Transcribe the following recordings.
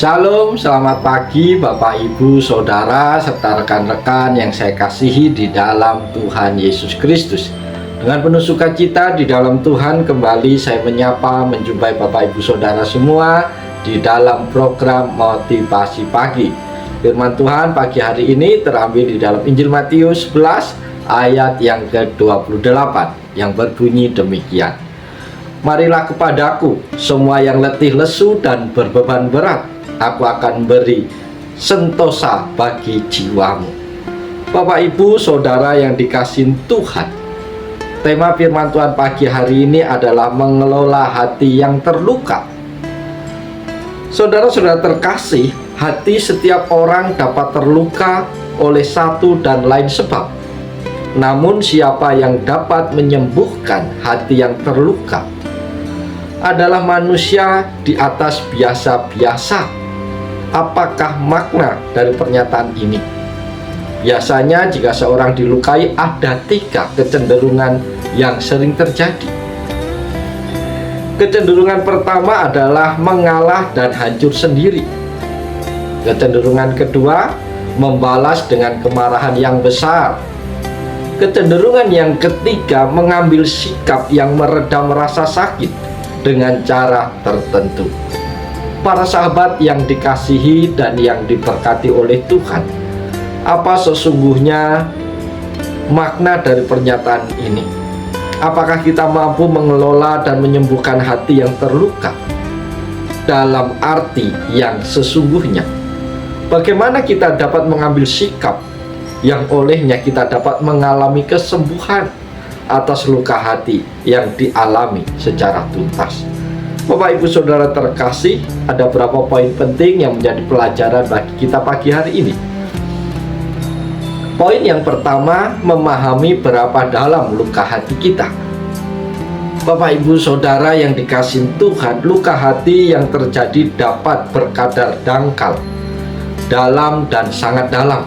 Shalom, selamat pagi Bapak Ibu, Saudara, serta rekan-rekan yang saya kasihi di dalam Tuhan Yesus Kristus. Dengan penuh sukacita di dalam Tuhan, kembali saya menyapa, menjumpai Bapak Ibu Saudara semua di dalam program Motivasi Pagi. Firman Tuhan pagi hari ini terambil di dalam Injil Matius 11 ayat yang ke-28 yang berbunyi demikian. Marilah kepadaku semua yang letih lesu dan berbeban berat, aku akan beri sentosa bagi jiwamu. Bapak Ibu Saudara yang dikasihi Tuhan, tema firman Tuhan pagi hari ini adalah mengelola hati yang terluka. Saudara-saudara terkasih, hati setiap orang dapat terluka oleh satu dan lain sebab. Namun siapa yang dapat menyembuhkan hati yang terluka adalah manusia di atas biasa-biasa. Apakah makna dari pernyataan ini? Biasanya jika seorang dilukai, ada 3 kecenderungan yang sering terjadi. Kecenderungan pertama adalah mengalah dan hancur sendiri. Kecenderungan kedua, membalas dengan kemarahan yang besar. Kecenderungan yang ketiga, mengambil sikap yang meredam rasa sakit dengan cara tertentu. Para sahabat yang dikasihi dan yang diberkati oleh Tuhan, apa sesungguhnya makna dari pernyataan ini? Apakah kita mampu mengelola dan menyembuhkan hati yang terluka dalam arti yang sesungguhnya? Bagaimana kita dapat mengambil sikap yang olehnya kita dapat mengalami kesembuhan atas luka hati yang dialami secara tuntas? Bapak Ibu Saudara terkasih, ada beberapa poin penting yang menjadi pelajaran bagi kita pagi hari ini. Poin yang pertama, memahami berapa dalam luka hati kita. Bapak Ibu Saudara yang dikasihi Tuhan, luka hati yang terjadi dapat berkadar dangkal, dalam dan sangat dalam.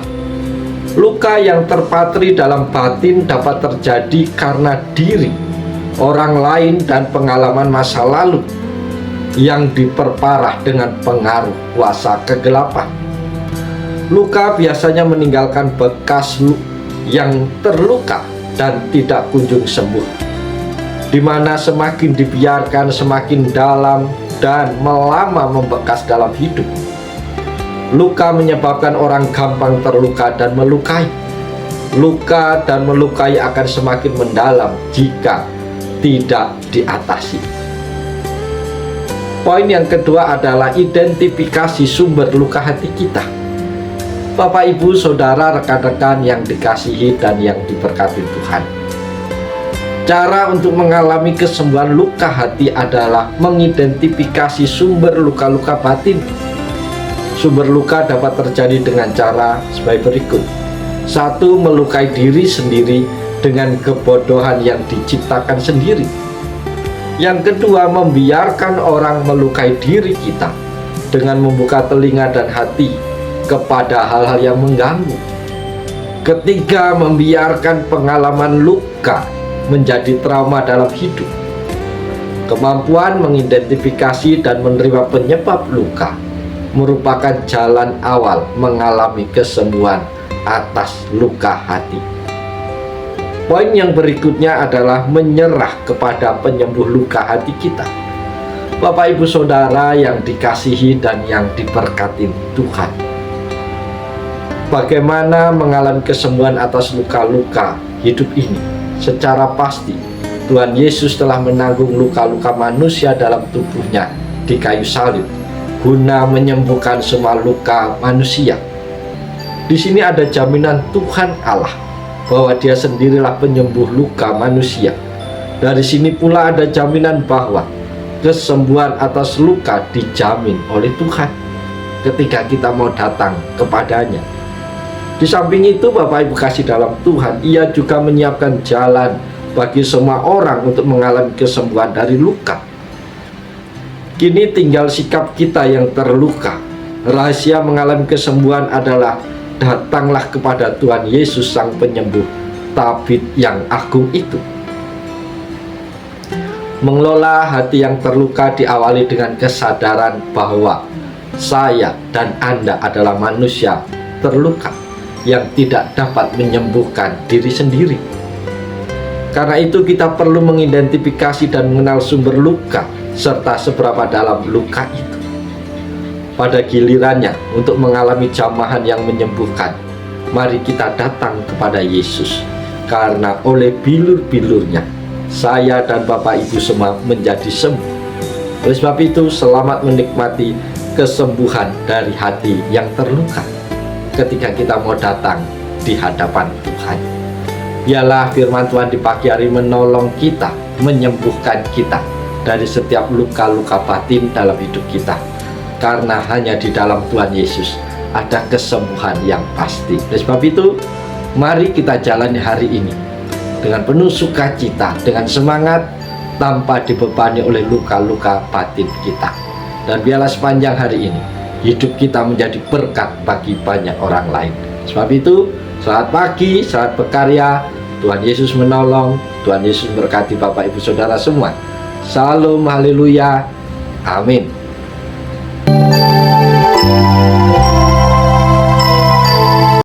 Luka yang terpatri dalam batin dapat terjadi karena diri, orang lain, dan pengalaman masa lalu yang diperparah dengan pengaruh kuasa kegelapan. Luka biasanya meninggalkan bekas yang terluka dan tidak kunjung sembuh, di mana semakin dibiarkan semakin dalam dan melama membekas dalam hidup. Luka menyebabkan orang gampang terluka dan melukai. Luka dan melukai akan semakin mendalam jika tidak diatasi. Poin yang kedua adalah identifikasi sumber luka hati kita. Bapak Ibu Saudara rekan-rekan yang dikasihi dan yang diberkati Tuhan, cara untuk mengalami kesembuhan luka hati adalah mengidentifikasi sumber luka-luka batin. Sumber luka dapat terjadi dengan cara sebagai berikut. 1. Melukai diri sendiri dengan kebodohan yang diciptakan sendiri. Yang kedua, membiarkan orang melukai diri kita dengan membuka telinga dan hati kepada hal-hal yang mengganggu. Ketiga, membiarkan pengalaman luka menjadi trauma dalam hidup. Kemampuan mengidentifikasi dan menerima penyebab luka merupakan jalan awal mengalami kesembuhan atas luka hati. Poin yang berikutnya adalah menyerah kepada penyembuh luka hati kita. Bapak Ibu Saudara yang dikasihi dan yang diberkati Tuhan, bagaimana mengalami kesembuhan atas luka-luka hidup ini? Secara pasti Tuhan Yesus telah menanggung luka-luka manusia dalam tubuhnya di kayu salib guna menyembuhkan semua luka manusia. Di sini ada jaminan Tuhan Allah bahwa Dia sendirilah penyembuh luka manusia. Dari sini pula ada jaminan bahwa kesembuhan atas luka dijamin oleh Tuhan ketika kita mau datang kepadanya. Di samping itu, Bapak Ibu kasih dalam Tuhan, Ia juga menyiapkan jalan bagi semua orang untuk mengalami kesembuhan dari luka. Kini tinggal sikap kita yang terluka. Rahasia mengalami kesembuhan adalah datanglah kepada Tuhan Yesus Sang Penyembuh, tabib yang agung itu. Mengelola hati yang terluka diawali dengan kesadaran bahwa saya dan Anda adalah manusia terluka yang tidak dapat menyembuhkan diri sendiri. Karena itu kita perlu mengidentifikasi dan mengenal sumber luka serta seberapa dalam luka itu. Pada gilirannya untuk mengalami jamahan yang menyembuhkan, mari kita datang kepada Yesus, karena oleh bilur-bilurnya saya dan Bapak Ibu semua menjadi sembuh. Oleh sebab itu, selamat menikmati kesembuhan dari hati yang terluka ketika kita mau datang di hadapan Tuhan. Biarlah firman Tuhan di pagi hari menolong kita, menyembuhkan kita dari setiap luka-luka batin dalam hidup kita. Karena hanya di dalam Tuhan Yesus ada kesembuhan yang pasti. Oleh sebab itu, mari kita jalani hari ini dengan penuh sukacita, dengan semangat, tanpa dibebani oleh luka-luka batin kita. Dan biarlah sepanjang hari ini hidup kita menjadi berkat bagi banyak orang lain. Sebab itu, selamat pagi, selamat berkarya. Tuhan Yesus menolong, Tuhan Yesus memberkati Bapak Ibu Saudara semua. Salam, haleluya, amin.